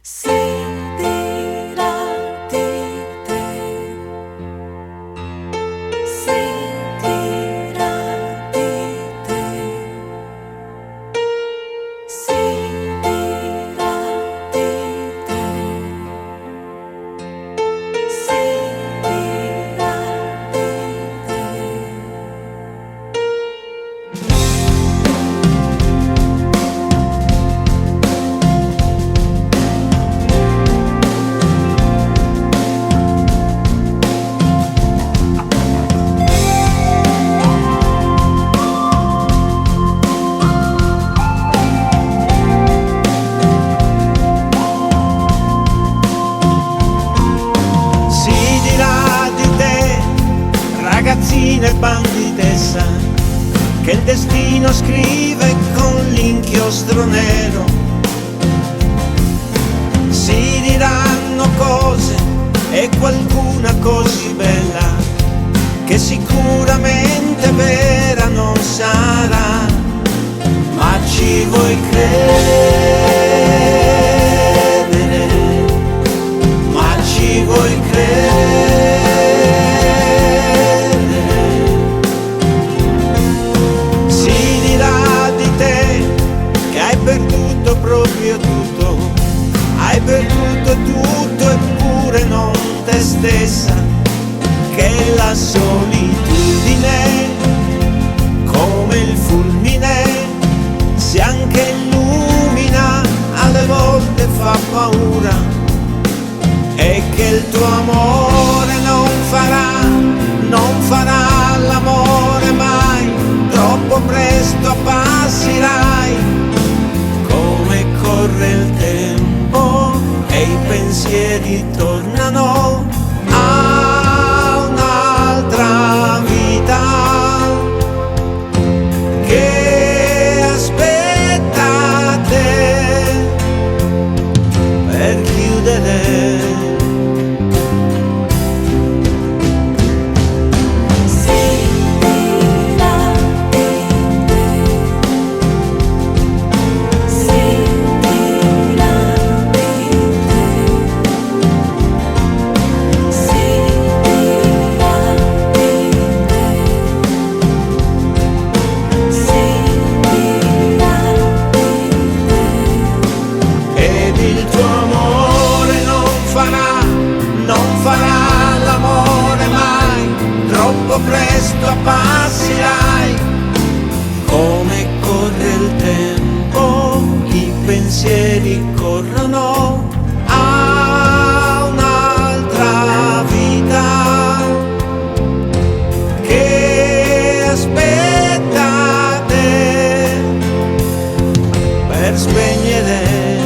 Si dirà di te, si dirà di te, si dirà di te, si dirà di te. Ragazzina e banditessa che il destino scrive con l'inchiostro nero. Si diranno cose e qualcuna così bella che sicuramente vera non sarà, ma ci vuoi credere, ma ci vuoi credere. Proprio tutto, hai perduto tutto eppure non te stessa, che la solitudine come il fulmine se anche illumina alle volte fa paura, e che il tuo amore non farà l'amore mai, troppo presto appassirai. Corre il tempo e i pensieri tornano a un'altra vita che aspetta te per chiudere. Farà l'amore mai, troppo presto appassirai. Come corre il tempo, i pensieri corrono a un'altra vita che aspetta te per spegnere